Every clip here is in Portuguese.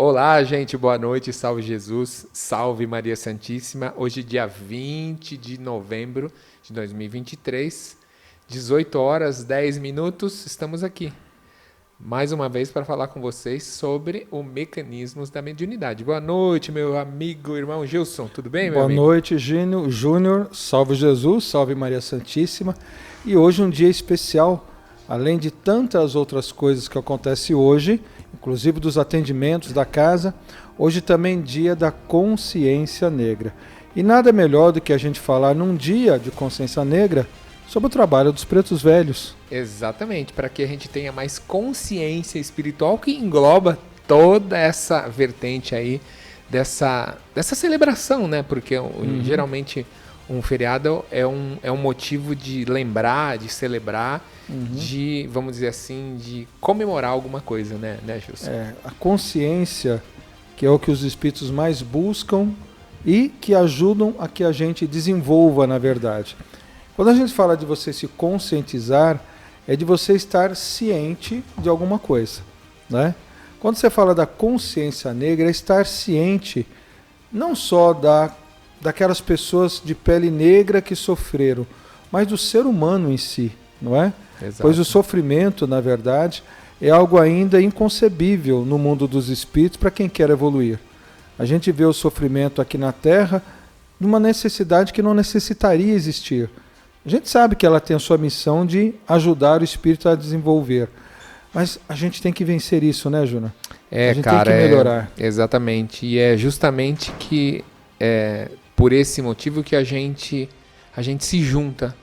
Olá, gente, boa noite, salve Jesus, salve Maria Santíssima. Hoje, dia 20 de novembro de 2023, 18 horas 10 minutos, estamos aqui mais uma vez para falar com vocês sobre os mecanismos da mediunidade. Boa noite, meu amigo, irmão Gilson, tudo bem, meu Boa amigo? noite, Júnior, salve Jesus, salve Maria Santíssima. E hoje um dia especial, além de tantas outras coisas que acontecem hoje, inclusive dos atendimentos da casa, hoje também dia da consciência negra. E nada melhor do que a gente falar num dia de consciência negra sobre o trabalho dos pretos velhos. Exatamente, para que a gente tenha mais consciência espiritual que engloba toda essa vertente aí dessa celebração, né? Porque geralmente um feriado é um motivo de lembrar, de celebrar, de, vamos dizer assim, de comemorar alguma coisa, né, Gilson? A consciência, que é o que os espíritos mais buscam e que ajudam a que a gente desenvolva, na verdade. Quando a gente fala de você se conscientizar, é de você estar ciente de alguma coisa, né? Quando você fala da consciência negra, é estar ciente não só daquelas pessoas de pele negra que sofreram, mas do ser humano em si, não é? Exato. Pois o sofrimento, na verdade, é algo ainda inconcebível no mundo dos espíritos para quem quer evoluir. A gente vê o sofrimento aqui na Terra de uma necessidade que não necessitaria existir. A gente sabe que ela tem a sua missão de ajudar o espírito a desenvolver. Mas a gente tem que vencer isso, né, Júnior? A gente tem que melhorar. Exatamente. E é justamente por esse motivo que a gente se junta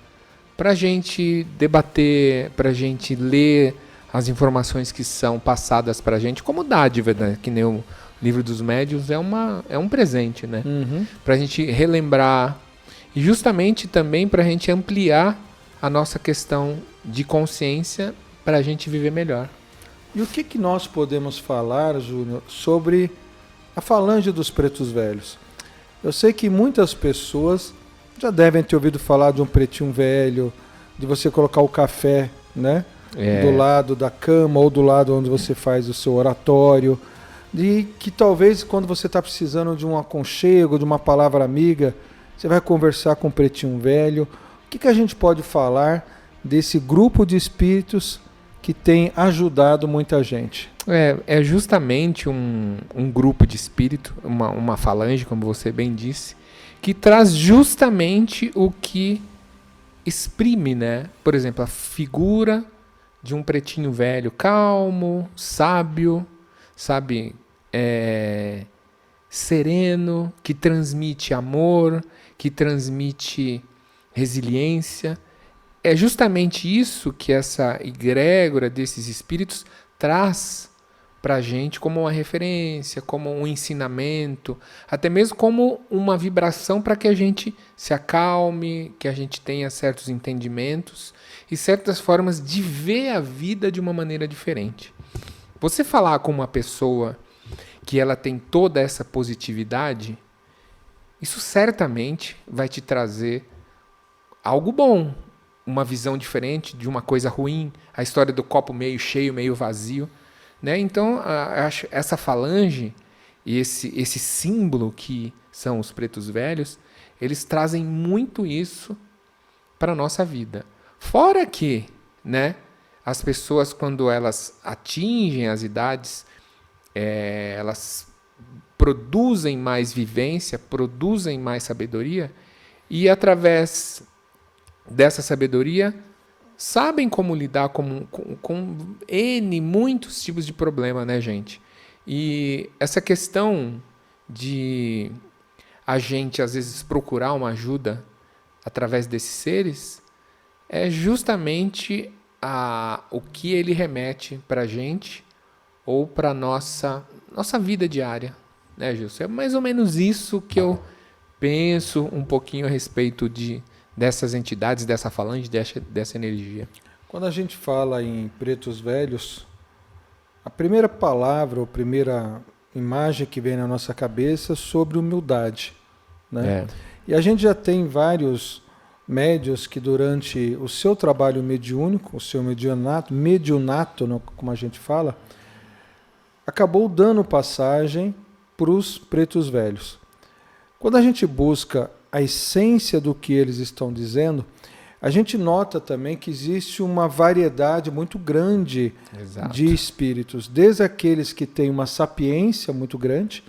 para a gente debater, para a gente ler as informações que são passadas para a gente como dádiva, né? Que nem o Livro dos Médiuns é um presente, né? Para a gente relembrar e justamente também para a gente ampliar a nossa questão de consciência para a gente viver melhor. E o que nós podemos falar, Júnior, sobre a falange dos pretos velhos? Eu sei que muitas pessoas já devem ter ouvido falar de um pretinho velho, de você colocar o café, né, do lado da cama ou do lado onde você faz o seu oratório, de que talvez quando você está precisando de um aconchego, de uma palavra amiga, você vai conversar com o pretinho velho. O que a gente pode falar desse grupo de espíritos que tem ajudado muita gente? É justamente um grupo de espírito, uma falange, como você bem disse, que traz justamente o que exprime, né? Por exemplo, a figura de um pretinho velho calmo, sábio, sabe, sereno, que transmite amor, que transmite resiliência. É justamente isso que essa egrégora desses espíritos traz para a gente como uma referência, como um ensinamento, até mesmo como uma vibração para que a gente se acalme, que a gente tenha certos entendimentos e certas formas de ver a vida de uma maneira diferente. Você falar com uma pessoa que ela tem toda essa positividade, isso certamente vai te trazer algo bom, uma visão diferente de uma coisa ruim, a história do copo meio cheio, meio vazio, né? Então, acho essa falange e esse símbolo que são os pretos velhos, eles trazem muito isso para a nossa vida. Fora que, né, as pessoas, quando elas atingem as idades, elas produzem mais vivência, produzem mais sabedoria, e através dessa sabedoria sabem como lidar com muitos tipos de problema, né, gente? E essa questão de a gente, às vezes, procurar uma ajuda através desses seres é justamente o que ele remete para a gente ou para a nossa vida diária, né, Gilson? É mais ou menos isso que eu penso um pouquinho a respeito dessas entidades, dessa falange, dessa energia. Quando a gente fala em pretos velhos, a primeira palavra, ou primeira imagem que vem na nossa cabeça é sobre humildade, né? E a gente já tem vários médios que durante o seu trabalho mediúnico, o seu mediunato, como a gente fala, acabou dando passagem para os pretos velhos. Quando a gente busca a essência do que eles estão dizendo, a gente nota também que existe uma variedade muito grande Exato. de espíritos, desde aqueles que têm uma sapiência muito grande,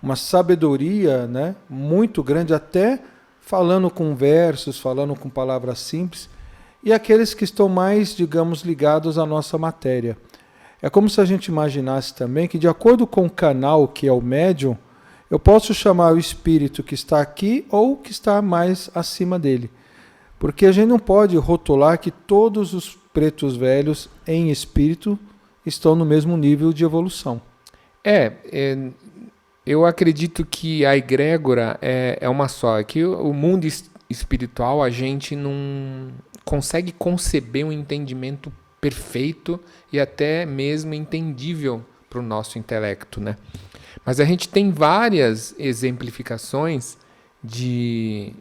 uma sabedoria, né, muito grande, até falando com versos, falando com palavras simples, e aqueles que estão mais, digamos, ligados à nossa matéria. É como se a gente imaginasse também que, de acordo com o canal que é o médium, eu posso chamar o espírito que está aqui ou que está mais acima dele. Porque a gente não pode rotular que todos os pretos velhos em espírito estão no mesmo nível de evolução. Eu acredito que a egrégora é uma só. É que o mundo espiritual, a gente não consegue conceber um entendimento perfeito e até mesmo entendível para o nosso intelecto, né? Mas a gente tem várias exemplificações de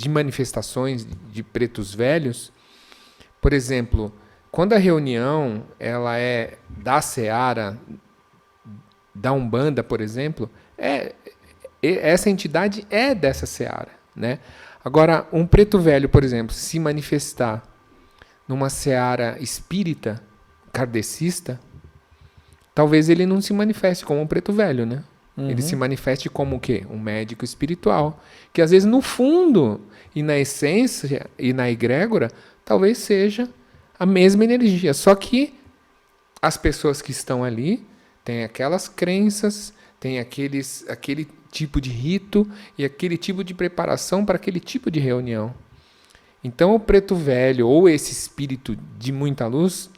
manifestações de pretos velhos. Por exemplo, quando a reunião ela é da Seara, da Umbanda, por exemplo, essa entidade é dessa Seara, né? Agora, um preto velho, por exemplo, se manifestar numa Seara espírita, kardecista, talvez ele não se manifeste como um preto velho, né? Ele se manifeste como o quê? Um médico espiritual. Que às vezes no fundo e na essência e na egrégora, talvez seja a mesma energia. Só que as pessoas que estão ali têm aquelas crenças, têm aquele tipo de rito e aquele tipo de preparação para aquele tipo de reunião. Então o preto velho ou esse espírito de muita luz,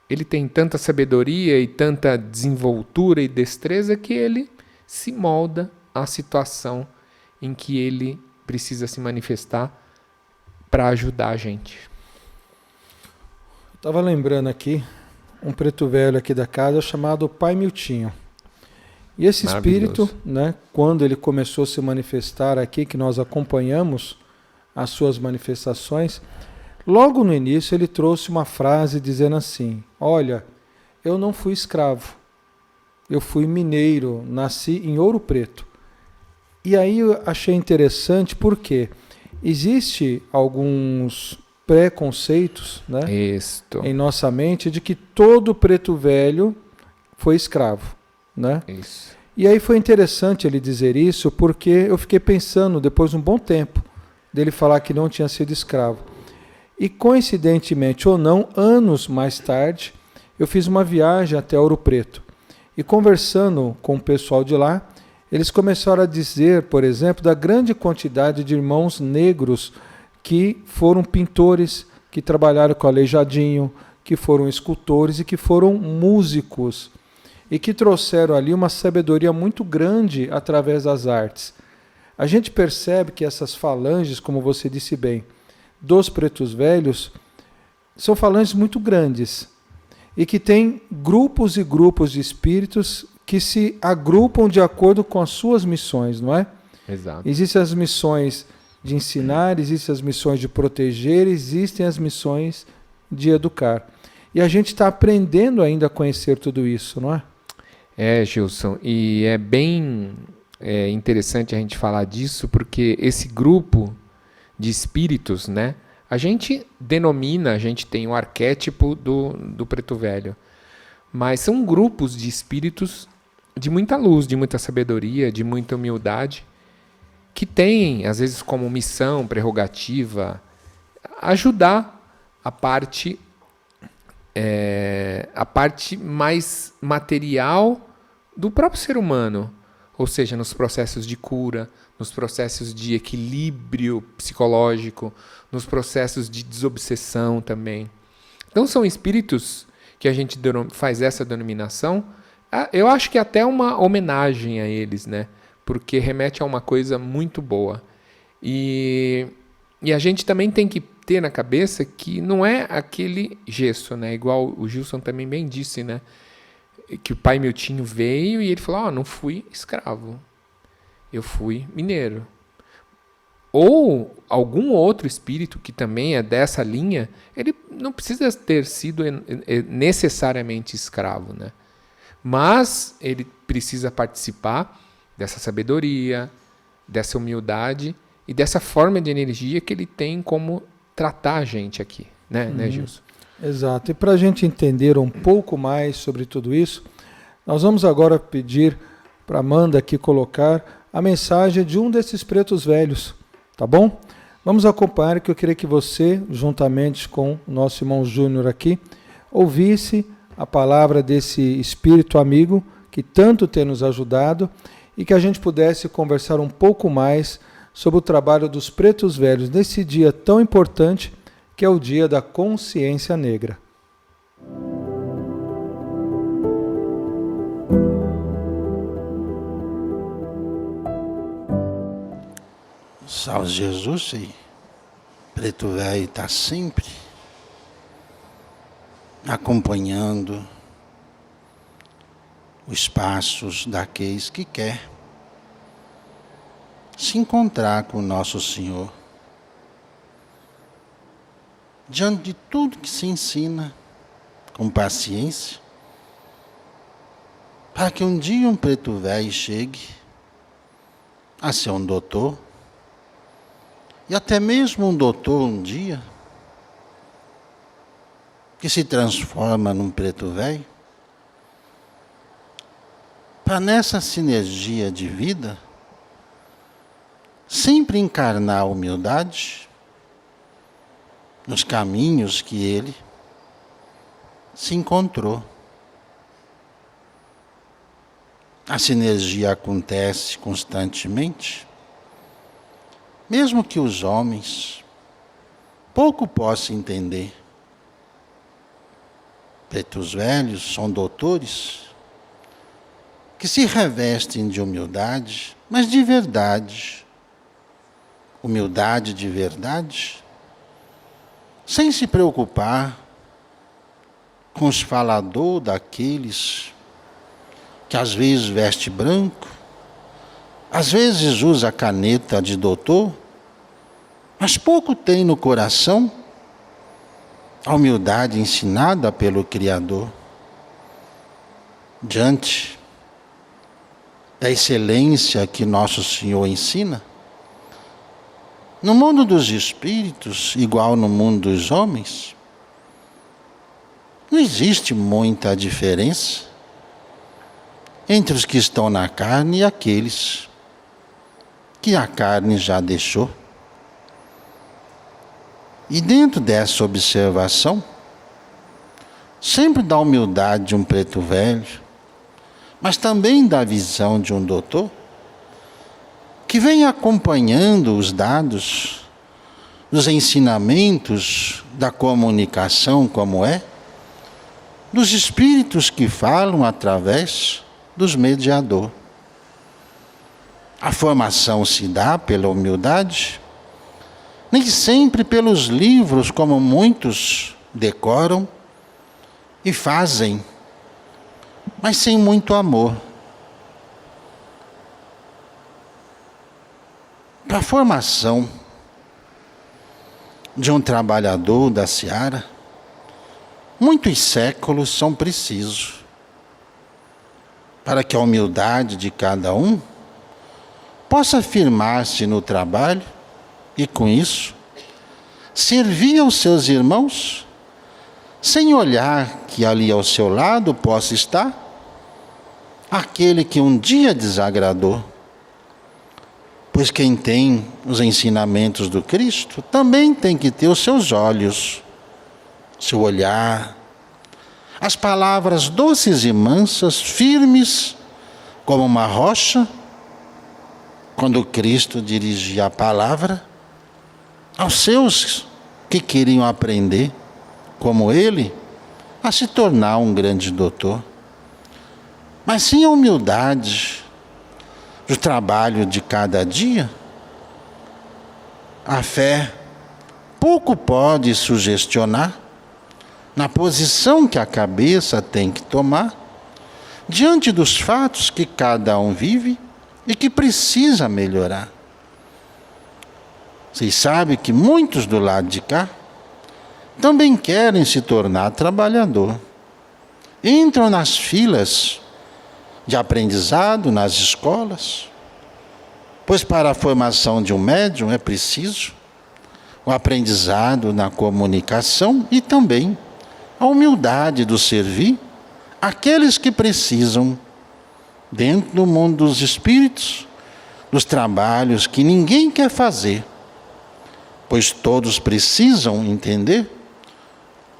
ele tem tanta sabedoria e tanta desenvoltura e destreza que ele se molda à situação em que ele precisa se manifestar para ajudar a gente. Estava lembrando aqui um preto velho aqui da casa chamado Pai Miltinho. E esse espírito, né, quando ele começou a se manifestar aqui, que nós acompanhamos as suas manifestações, logo no início ele trouxe uma frase dizendo assim: olha, eu não fui escravo, eu fui mineiro, nasci em Ouro Preto. E aí eu achei interessante porque existe alguns preconceitos, né, em nossa mente de que todo preto velho foi escravo, né? Isso. E aí foi interessante ele dizer isso porque eu fiquei pensando, depois de um bom tempo, dele falar que não tinha sido escravo. E coincidentemente ou não, anos mais tarde, eu fiz uma viagem até Ouro Preto. E conversando com o pessoal de lá, eles começaram a dizer, por exemplo, da grande quantidade de irmãos negros que foram pintores, que trabalharam com Aleijadinho, que foram escultores e que foram músicos. E que trouxeram ali uma sabedoria muito grande através das artes. A gente percebe que essas falanges, como você disse bem, dos pretos velhos, são falanges muito grandes e que tem grupos e grupos de espíritos que se agrupam de acordo com as suas missões, não é? Exato. Existem as missões de ensinar, existem as missões de proteger, existem as missões de educar. E a gente está aprendendo ainda a conhecer tudo isso, não é? Gilson, e é bem interessante a gente falar disso, porque esse grupo de espíritos, né, a gente denomina, a gente tem o arquétipo do preto velho, mas são grupos de espíritos de muita luz, de muita sabedoria, de muita humildade, que têm, às vezes, como missão, prerrogativa, ajudar a parte mais material do próprio ser humano, ou seja, nos processos de cura, nos processos de equilíbrio psicológico, nos processos de desobsessão também. Então são espíritos que a gente faz essa denominação. Eu acho que é até uma homenagem a eles, né? Porque remete a uma coisa muito boa. E a gente também tem que ter na cabeça que não é aquele gesso, né? Igual o Gilson também bem disse, né? Que o pai Miltinho veio e ele falou: não fui escravo, eu fui mineiro. Ou algum outro espírito que também é dessa linha, ele não precisa ter sido necessariamente escravo, né? Mas ele precisa participar dessa sabedoria, dessa humildade e dessa forma de energia que ele tem como tratar a gente aqui, né, Gilson? Exato. E para a gente entender um pouco mais sobre tudo isso, nós vamos agora pedir para Amanda aqui colocar a mensagem de um desses pretos velhos, tá bom? Vamos acompanhar, que eu queria que você, juntamente com o nosso irmão Júnior aqui, ouvisse a palavra desse espírito amigo que tanto tem nos ajudado e que a gente pudesse conversar um pouco mais sobre o trabalho dos pretos velhos nesse dia tão importante que é o dia da consciência negra. Salve Jesus, e preto velho está sempre acompanhando os passos daqueles que quer se encontrar com o nosso Senhor. Diante de tudo que se ensina, com paciência, para que um dia um preto velho chegue a ser um doutor, e até mesmo um doutor um dia, que se transforma num preto velho, para nessa sinergia de vida, sempre encarnar a humildade nos caminhos que ele se encontrou. A sinergia acontece constantemente, mesmo que os homens pouco possam entender. Pretos velhos são doutores que se revestem de humildade, mas de verdade. Humildade de verdade, sem se preocupar com os faladores daqueles que às vezes veste branco, às vezes usa caneta de doutor, mas pouco tem no coração a humildade ensinada pelo Criador. Diante da excelência que nosso Senhor ensina, no mundo dos espíritos, igual no mundo dos homens, não existe muita diferença entre os que estão na carne e aqueles que a carne já deixou. E dentro dessa observação, sempre da humildade de um preto velho, mas também da visão de um doutor, que vem acompanhando os dados, os ensinamentos da comunicação como é, dos espíritos que falam através dos mediadores. A formação se dá pela humildade, nem sempre pelos livros, como muitos decoram e fazem, mas sem muito amor. Para a formação de um trabalhador da seara, muitos séculos são precisos para que a humildade de cada um possa firmar-se no trabalho e, com isso, servir aos seus irmãos, sem olhar que ali ao seu lado possa estar aquele que um dia desagradou. Pois quem tem os ensinamentos do Cristo também tem que ter os seus olhos, seu olhar, as palavras doces e mansas, firmes como uma rocha, quando Cristo dirigia a palavra aos seus que queriam aprender, como ele, a se tornar um grande doutor. Mas sim a humildade do trabalho de cada dia. A fé pouco pode sugestionar na posição que a cabeça tem que tomar diante dos fatos que cada um vive e que precisa melhorar. Vocês sabem que muitos do lado de cá também querem se tornar trabalhador. Entram nas filas de aprendizado nas escolas. Pois para a formação de um médium é preciso o aprendizado na comunicação e também a humildade do servir aqueles que precisam, dentro do mundo dos espíritos, dos trabalhos que ninguém quer fazer, pois todos precisam entender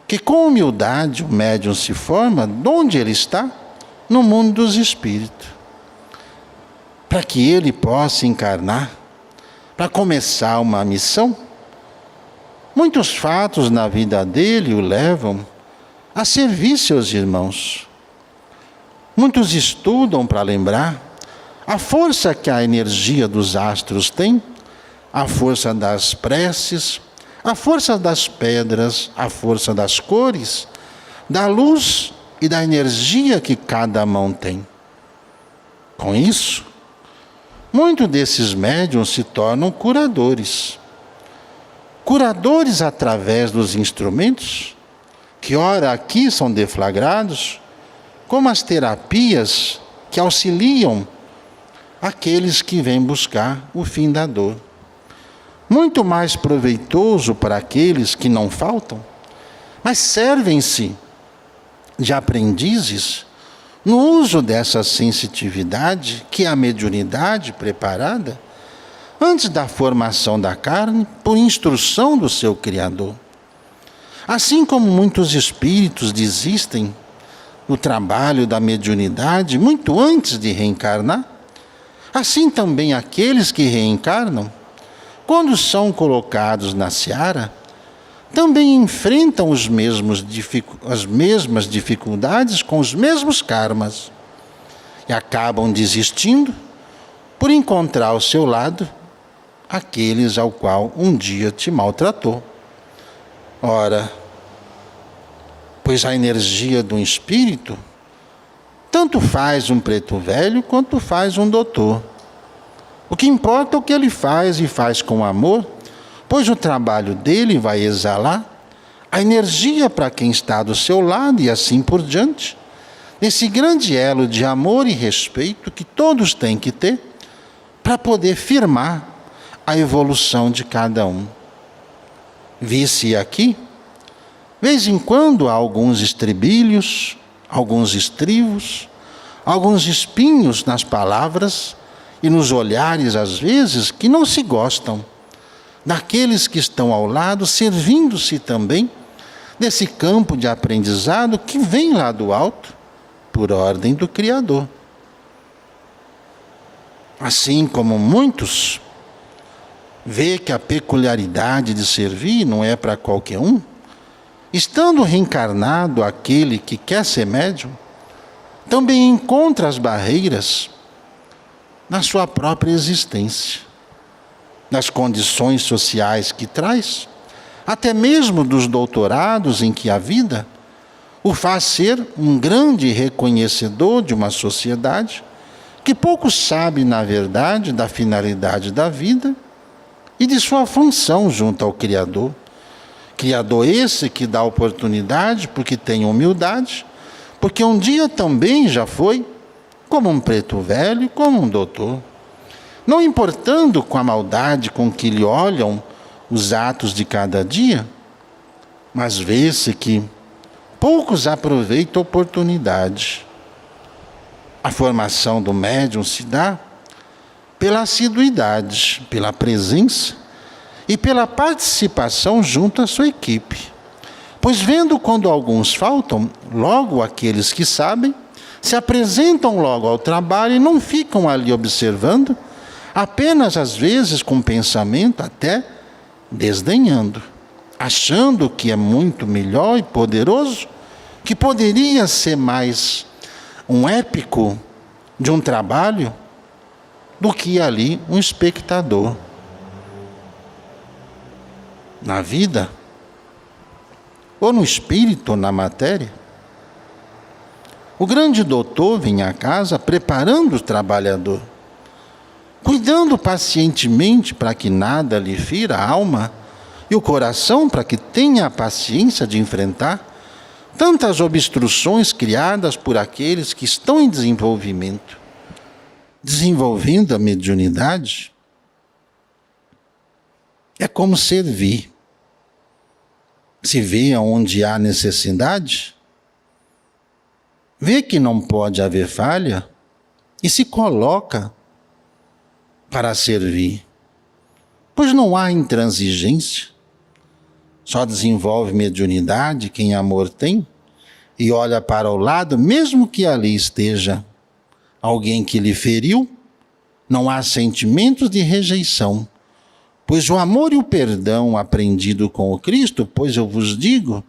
que com humildade o médium se forma de onde ele está, no mundo dos espíritos, para que ele possa encarnar, para começar uma missão. Muitos fatos na vida dele o levam a servir seus irmãos. Muitos estudam para lembrar a força que a energia dos astros tem, a força das preces, a força das pedras, a força das cores, da luz e da energia que cada mão tem. Com isso, muitos desses médiuns se tornam curadores. Curadores através dos instrumentos, que ora aqui são deflagrados, como as terapias que auxiliam aqueles que vêm buscar o fim da dor. Muito mais proveitoso para aqueles que não faltam, mas servem-se de aprendizes no uso dessa sensitividade que é a mediunidade preparada antes da formação da carne por instrução do seu Criador. Assim como muitos espíritos desistem do trabalho da mediunidade muito antes de reencarnar, assim também aqueles que reencarnam, quando são colocados na seara, também enfrentam as mesmas dificuldades com os mesmos karmas e acabam desistindo por encontrar ao seu lado aqueles ao qual um dia te maltratou. Ora, pois a energia do espírito tanto faz um preto velho quanto faz um doutor. O que importa é o que ele faz e faz com amor, pois o trabalho dele vai exalar a energia para quem está do seu lado e assim por diante, nesse grande elo de amor e respeito que todos têm que ter para poder firmar a evolução de cada um. Vi-se aqui, vez em quando há alguns estribilhos, alguns estrivos, alguns espinhos nas palavras e nos olhares, às vezes, que não se gostam, daqueles que estão ao lado, servindo-se também desse campo de aprendizado que vem lá do alto, por ordem do Criador. Assim como muitos vê que a peculiaridade de servir não é para qualquer um, estando reencarnado aquele que quer ser médium, também encontra as barreiras na sua própria existência, nas condições sociais que traz, até mesmo dos doutorados em que a vida o faz ser um grande reconhecedor de uma sociedade que pouco sabe, na verdade, da finalidade da vida e de sua função junto ao Criador. Criador esse que dá oportunidade porque tem humildade, porque um dia também já foi como um preto velho, como um doutor. Não importando com a maldade com que lhe olham os atos de cada dia, mas vê-se que poucos aproveitam a oportunidade. A formação do médium se dá pela assiduidade, pela presença e pela participação junto à sua equipe. Pois vendo quando alguns faltam, logo aqueles que sabem, se apresentam logo ao trabalho e não ficam ali observando, apenas às vezes com pensamento até desdenhando, achando que é muito melhor e poderoso, que poderia ser mais um épico de um trabalho do que ali um espectador. Na vida, ou no espírito, ou na matéria, o grande doutor vinha à casa preparando o trabalhador, cuidando pacientemente para que nada lhe fira a alma e o coração, para que tenha a paciência de enfrentar tantas obstruções criadas por aqueles que estão em desenvolvimento, desenvolvendo a mediunidade. É como servir. Se vê onde há necessidade, vê que não pode haver falha e se coloca para servir. Pois não há intransigência, só desenvolve mediunidade quem amor tem e olha para o lado, mesmo que ali esteja alguém que lhe feriu, não há sentimentos de rejeição. Pois o amor e o perdão aprendido com o Cristo, pois eu vos digo,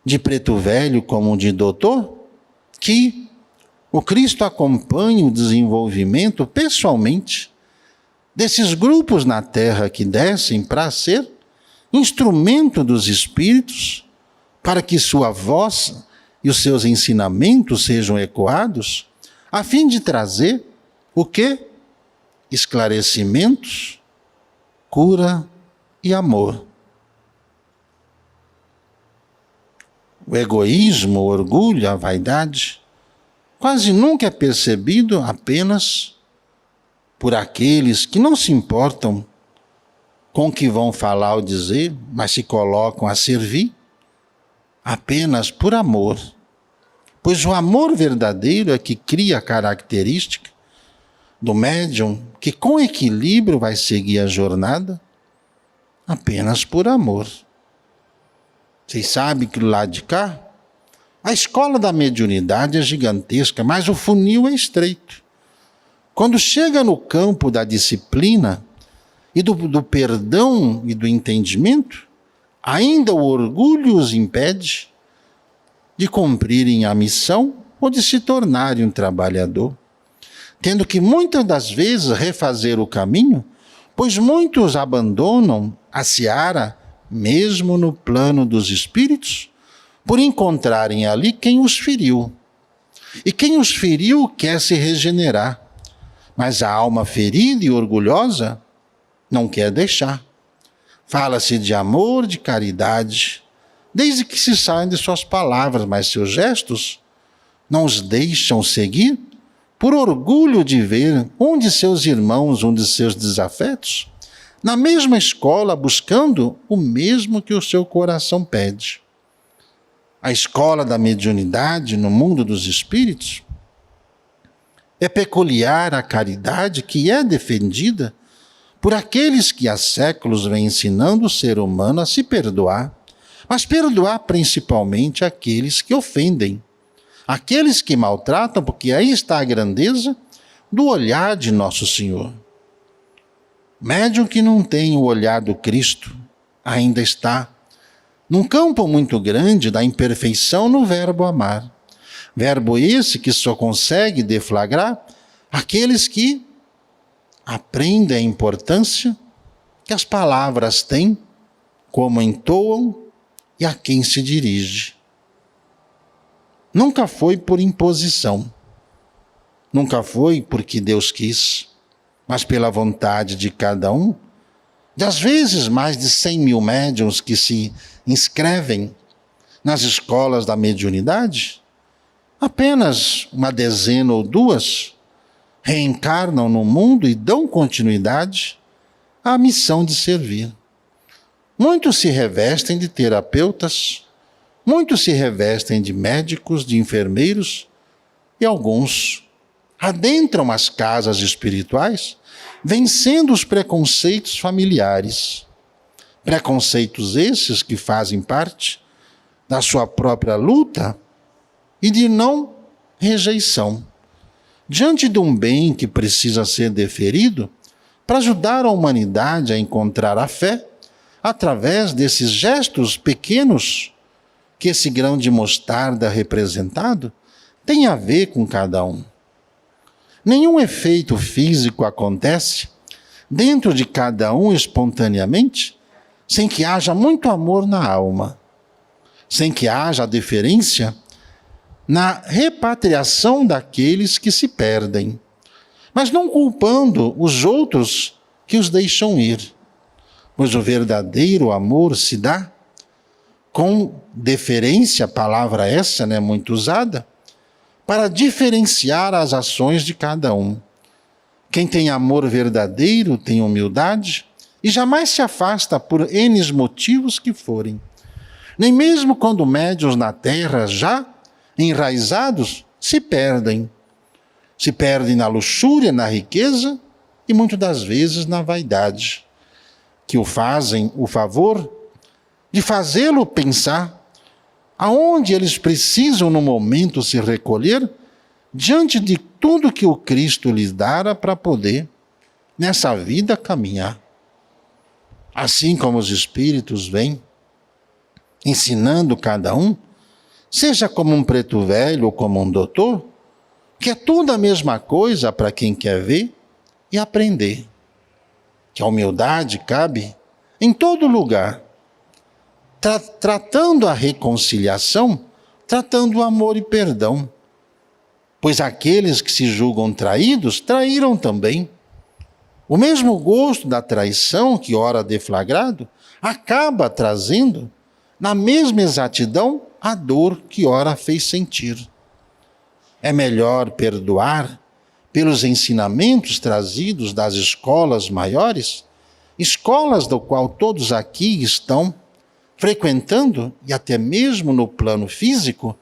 de preto velho como de doutor, que o Cristo acompanha o desenvolvimento pessoalmente desses grupos na terra que descem para ser instrumento dos Espíritos, para que sua voz e os seus ensinamentos sejam ecoados, a fim de trazer o quê? Esclarecimentos, cura e amor. O egoísmo, o orgulho, a vaidade, quase nunca é percebido apenas por aqueles que não se importam com o que vão falar ou dizer, mas se colocam a servir apenas por amor. Pois o amor verdadeiro é que cria a característica do médium que com equilíbrio vai seguir a jornada apenas por amor. Vocês sabem que do lado de cá, a escola da mediunidade é gigantesca, mas o funil é estreito. Quando chega no campo da disciplina e do perdão e do entendimento, ainda o orgulho os impede de cumprirem a missão ou de se tornarem um trabalhador, tendo que muitas das vezes refazer o caminho, pois muitos abandonam a seara, mesmo no plano dos espíritos, por encontrarem ali quem os feriu. E quem os feriu quer se regenerar, mas a alma ferida e orgulhosa não quer deixar. Fala-se de amor, de caridade, desde que se saem de suas palavras, mas seus gestos não os deixam seguir, por orgulho de ver um de seus irmãos, um de seus desafetos, na mesma escola buscando o mesmo que o seu coração pede. A escola da mediunidade no mundo dos espíritos é peculiar à caridade que é defendida por aqueles que há séculos vêm ensinando o ser humano a se perdoar, mas perdoar principalmente aqueles que ofendem, aqueles que maltratam, porque aí está a grandeza do olhar de Nosso Senhor. Médium que não tem o olhar do Cristo ainda está num campo muito grande da imperfeição no verbo amar. Verbo esse que só consegue deflagrar aqueles que aprendem a importância que as palavras têm, como entoam e a quem se dirige. Nunca foi por imposição, nunca foi porque Deus quis, mas pela vontade de cada um. Às vezes, mais de 100 mil médiuns que se inscrevem nas escolas da mediunidade, apenas uma dezena ou duas reencarnam no mundo e dão continuidade à missão de servir. Muitos se revestem de terapeutas, muitos se revestem de médicos, de enfermeiros, e alguns adentram as casas espirituais, vencendo os preconceitos familiares. Preconceitos esses que fazem parte da sua própria luta e de não rejeição. Diante de um bem que precisa ser deferido, para ajudar a humanidade a encontrar a fé, através desses gestos pequenos que esse grão de mostarda representado tem a ver com cada um. Nenhum efeito físico acontece dentro de cada um espontaneamente, sem que haja muito amor na alma, sem que haja a deferência na repatriação daqueles que se perdem, mas não culpando os outros que os deixam ir, pois o verdadeiro amor se dá com deferência, palavra essa, né, muito usada, para diferenciar as ações de cada um. Quem tem amor verdadeiro tem humildade e jamais se afasta por N motivos que forem. Nem mesmo quando médiuns na terra já enraizados se perdem. Se perdem na luxúria, na riqueza e muitas das vezes na vaidade, que o fazem o favor de fazê-lo pensar aonde eles precisam no momento se recolher diante de tudo que o Cristo lhes dara para poder nessa vida caminhar. Assim como os Espíritos vêm ensinando cada um, seja como um preto velho ou como um doutor, que é tudo a mesma coisa para quem quer ver e aprender. Que a humildade cabe em todo lugar, tratando a reconciliação, tratando o amor e perdão. Pois aqueles que se julgam traídos, traíram também. O mesmo gosto da traição que ora deflagrado, acaba trazendo, na mesma exatidão, a dor que ora fez sentir. É melhor perdoar pelos ensinamentos trazidos das escolas maiores, escolas do qual todos aqui estão frequentando, e até mesmo no plano físico,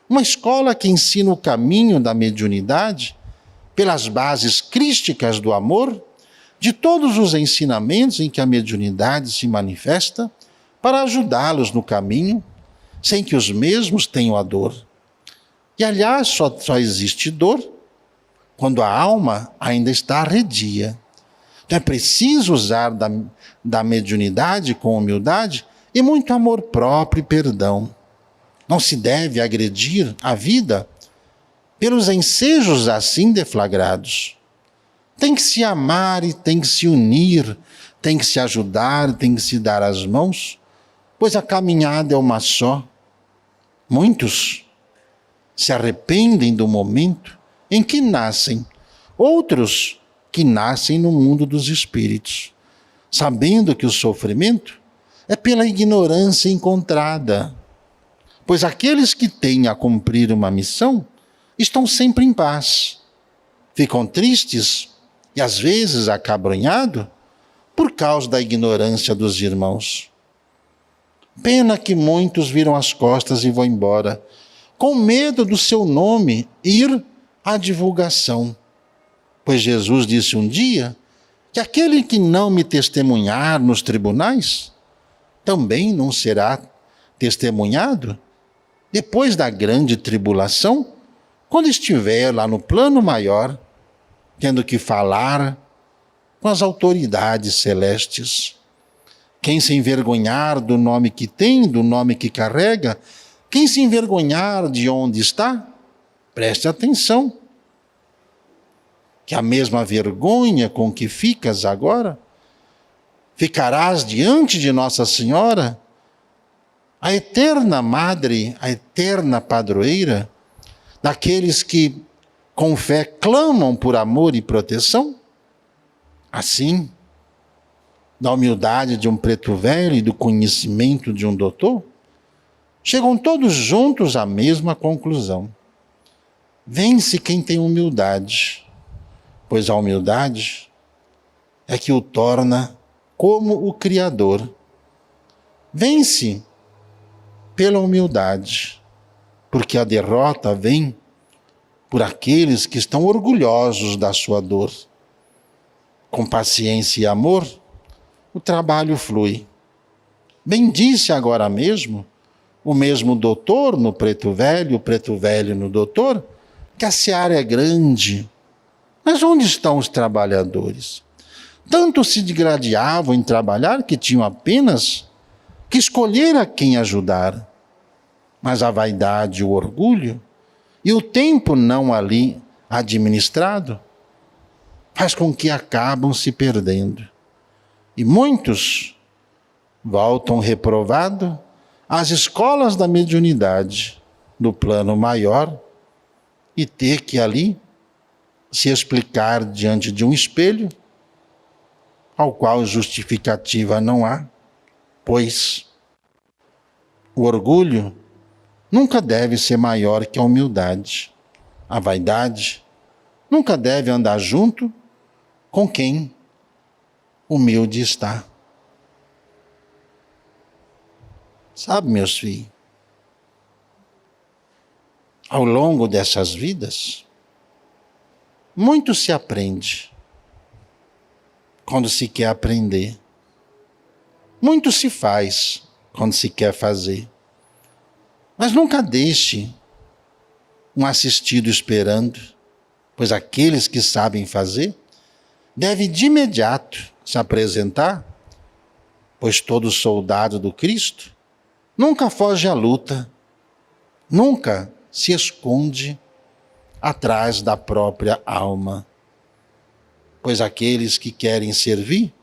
uma escola que ensina o caminho da mediunidade, pelas bases crísticas do amor, de todos os ensinamentos em que a mediunidade se manifesta, para ajudá-los no caminho, sem que os mesmos tenham a dor. E, aliás, só existe dor quando a alma ainda está arredia. Então é preciso usar da mediunidade com humildade e muito amor próprio e perdão. Não se deve agredir a vida pelos ensejos assim deflagrados. Tem que se amar e tem que se unir, tem que se ajudar, tem que se dar as mãos, pois a caminhada é uma só. Muitos se arrependem do momento em que nascem, outros que nascem no mundo dos espíritos, sabendo que o sofrimento é pela ignorância encontrada. Pois aqueles que têm a cumprir uma missão estão sempre em paz. Ficam tristes e às vezes acabrunhados por causa da ignorância dos irmãos. Pena que muitos viram as costas e vão embora, com medo do seu nome ir à divulgação. Pois Jesus disse um dia que aquele que não me testemunhar nos tribunais, também não será testemunhado depois da grande tribulação, quando estiver lá no plano maior, tendo que falar com as autoridades celestes. Quem se envergonhar do nome que tem, do nome que carrega, quem se envergonhar de onde está, preste atenção, que a mesma vergonha com que ficas agora, ficarás diante de Nossa Senhora, a eterna Madre, a eterna Padroeira, daqueles que com fé clamam por amor e proteção. Assim, da humildade de um preto velho e do conhecimento de um doutor, chegam todos juntos à mesma conclusão. Vence quem tem humildade, pois a humildade é que o torna como o Criador. Vence pela humildade, porque a derrota vem por aqueles que estão orgulhosos da sua dor. Com paciência e amor, o trabalho flui. Bem disse agora mesmo o mesmo doutor no preto velho, o preto velho no doutor, que a seara é grande. Mas onde estão os trabalhadores? Tanto se degladiavam em trabalhar que tinham apenas que escolher a quem ajudar. Mas a vaidade, o orgulho e o tempo não ali administrado faz com que acabam se perdendo. E muitos voltam reprovados às escolas da mediunidade, do plano maior, e ter que ali se explicar diante de um espelho, ao qual justificativa não há, pois O orgulho nunca deve ser maior que a humildade. A vaidade nunca deve andar junto com quem humilde está. Sabe, meus filhos, ao longo dessas vidas, muito se aprende quando se quer aprender. Muito se faz quando se quer fazer. Mas nunca deixe um assistido esperando, pois aqueles que sabem fazer devem de imediato se apresentar, pois todo soldado do Cristo nunca foge à luta, nunca se esconde atrás da própria alma. Pois aqueles que querem servir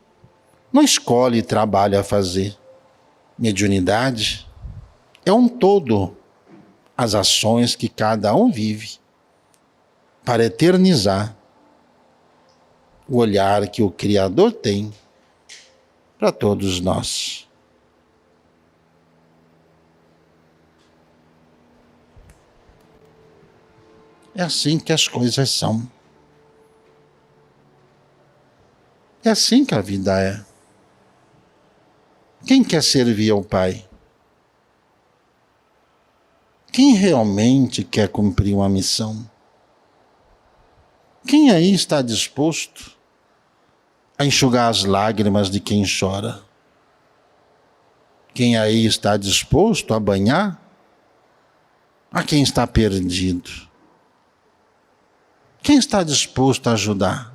não escolhem trabalho a fazer. Mediunidade é um todo, as ações que cada um vive para eternizar o olhar que o Criador tem para todos nós. É assim que as coisas são. É assim que a vida é. Quem quer servir ao Pai? Quem realmente quer cumprir uma missão? Quem aí está disposto a enxugar as lágrimas de quem chora? Quem aí está disposto a banhar a quem está perdido? Quem está disposto a ajudar?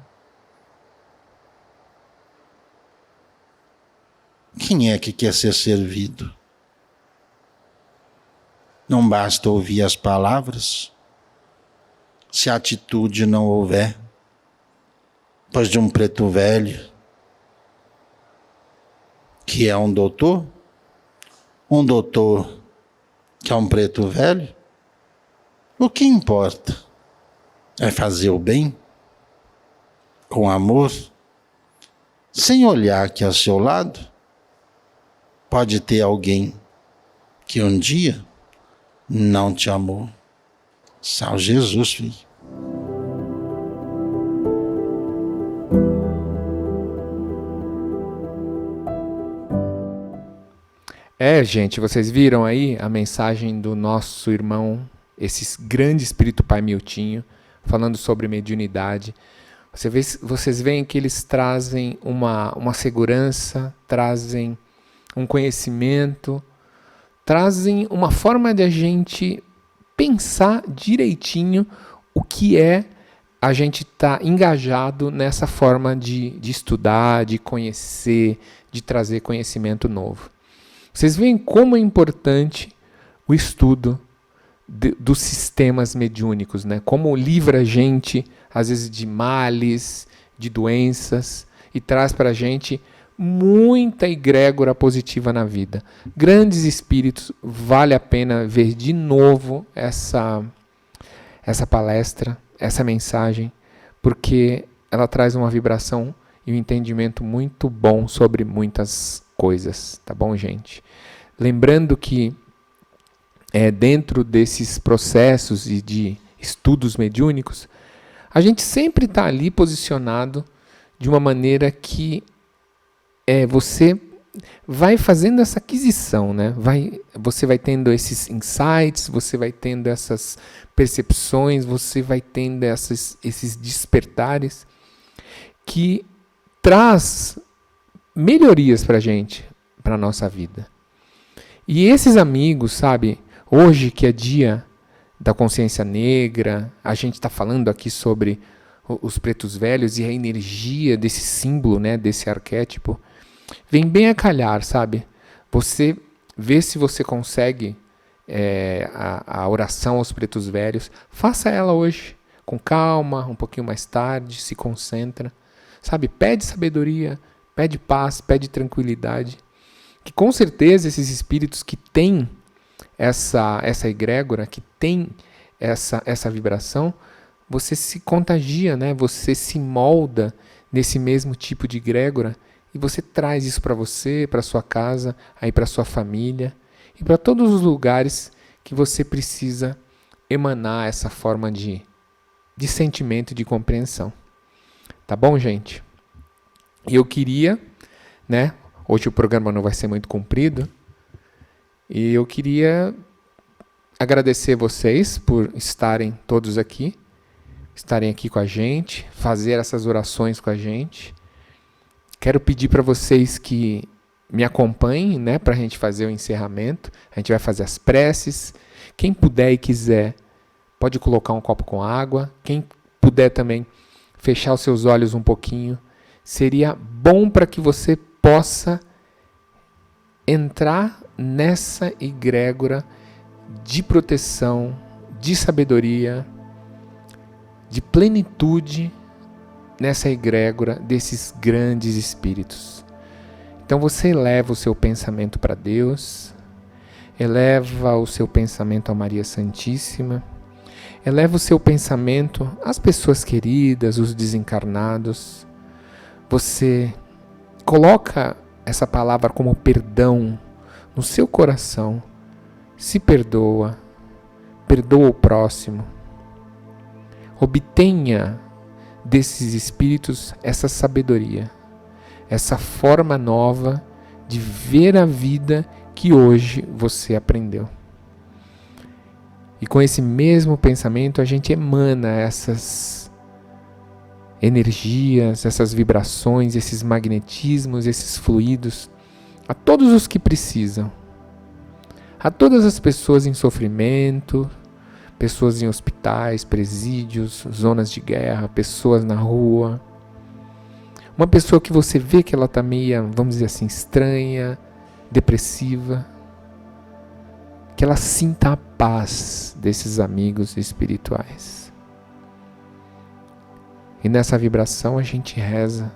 Quem é que quer ser servido? Não basta ouvir as palavras, se a atitude não houver. Pois de um preto velho, que é um doutor que é um preto velho, o que importa é fazer o bem, com amor, sem olhar que ao seu lado pode ter alguém que um dia não te amou. Salve Jesus, filho. Gente, vocês viram aí a mensagem do nosso irmão, esse grande espírito Pai Miltinho, falando sobre mediunidade. Vocês veem que eles trazem uma segurança, trazem um conhecimento, trazem uma forma de a gente pensar direitinho o que é a gente estar engajado nessa forma de estudar, de conhecer, de trazer conhecimento novo. Vocês veem como é importante o estudo dos sistemas mediúnicos, né? Como livra a gente, às vezes, de males, de doenças, e traz para a gente muita egrégora positiva na vida. Grandes espíritos, vale a pena ver de novo essa palestra, essa mensagem, porque ela traz uma vibração e um entendimento muito bom sobre muitas coisas, tá bom, gente? Lembrando que dentro desses processos e de estudos mediúnicos, a gente sempre está ali posicionado de uma maneira que você vai fazendo essa aquisição, né? Você vai tendo esses insights, você vai tendo essas percepções, você vai tendo esses despertares que traz melhorias para a gente, para a nossa vida. E esses amigos, sabe, hoje que é dia da consciência negra, a gente está falando aqui sobre os pretos velhos e a energia desse símbolo, né, desse arquétipo, vem bem a calhar, sabe? Você vê se você consegue a oração aos pretos velhos, faça ela hoje, com calma, um pouquinho mais tarde, se concentra, sabe? Pede sabedoria, pede paz, pede tranquilidade, que com certeza esses espíritos que têm essa egrégora, que têm essa vibração, você se contagia, né? Você se molda nesse mesmo tipo de egrégora e você traz isso para você, para sua casa, aí para sua família. e para todos os lugares que você precisa emanar essa forma de sentimento, de compreensão. Tá bom, gente? E eu queria, né? Hoje o programa não vai ser muito comprido. E eu queria agradecer vocês por estarem todos aqui. Estarem aqui com a gente. Fazer essas orações com a gente. Quero pedir para vocês que me acompanhem, né? Para a gente fazer o encerramento. A gente vai fazer as preces. Quem puder e quiser, pode colocar um copo com água. Quem puder também fechar os seus olhos um pouquinho. Seria bom para que você possa entrar nessa egrégora de proteção, de sabedoria, de plenitude, nessa egrégora desses grandes espíritos. Então você eleva o seu pensamento para Deus, eleva o seu pensamento a Maria Santíssima, eleva o seu pensamento às pessoas queridas, os desencarnados. Você coloca essa palavra como perdão no seu coração. Se perdoa, perdoa o próximo. Obtenha desses espíritos essa sabedoria, essa forma nova de ver a vida que hoje você aprendeu. E com esse mesmo pensamento a gente emana essas energias, essas vibrações, esses magnetismos, esses fluidos a todos os que precisam. A todas as pessoas em sofrimento, pessoas em hospitais, presídios, zonas de guerra, pessoas na rua. Uma pessoa que você vê que ela está meio, vamos dizer assim, estranha, depressiva. Que ela sinta a paz desses amigos espirituais. E nessa vibração a gente reza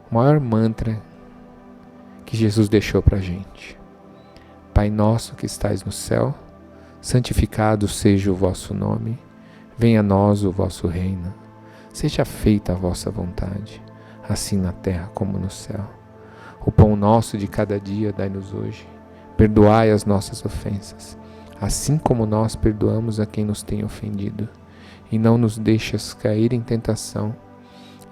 o maior mantra que Jesus deixou para a gente. Pai nosso que estais no céu, santificado seja o vosso nome, venha a nós o vosso reino, seja feita a vossa vontade, assim na terra como no céu. O pão nosso de cada dia dai-nos hoje, perdoai as nossas ofensas, assim como nós perdoamos a quem nos tem ofendido. E não nos deixes cair em tentação,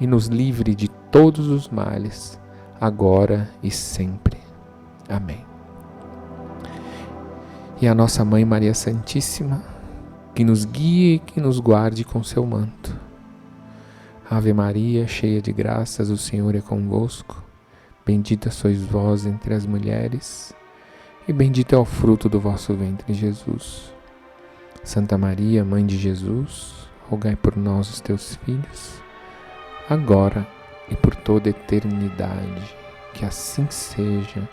e nos livre de todos os males, agora e sempre. Amém. E a nossa Mãe Maria Santíssima, que nos guie e que nos guarde com seu manto. Ave Maria, cheia de graças, o Senhor é convosco. Bendita sois vós entre as mulheres, e bendito é o fruto do vosso ventre, Jesus. Santa Maria, Mãe de Jesus, rogai por nós, os teus filhos, agora e por toda a eternidade. Que assim seja.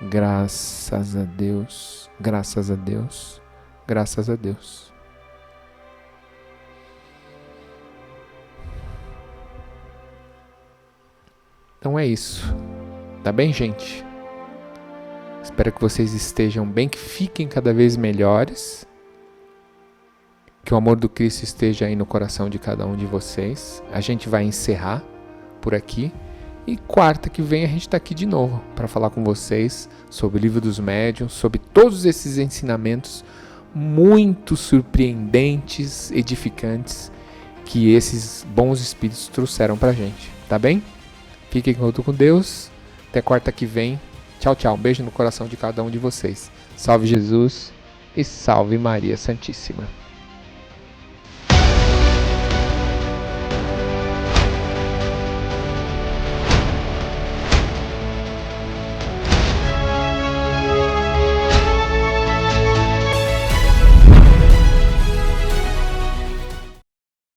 Graças a Deus, graças a Deus, graças a Deus. Então é isso. Tá bem, gente? Espero que vocês estejam bem, que fiquem cada vez melhores. Que o amor do Cristo esteja aí no coração de cada um de vocês. A gente vai encerrar por aqui. E quarta que vem a gente está aqui de novo para falar com vocês sobre o Livro dos Médiuns, sobre todos esses ensinamentos muito surpreendentes, edificantes, que esses bons espíritos trouxeram para a gente. Tá bem? Fiquem com Deus. Até quarta que vem. Tchau, tchau. Um beijo no coração de cada um de vocês. Salve Jesus e salve Maria Santíssima.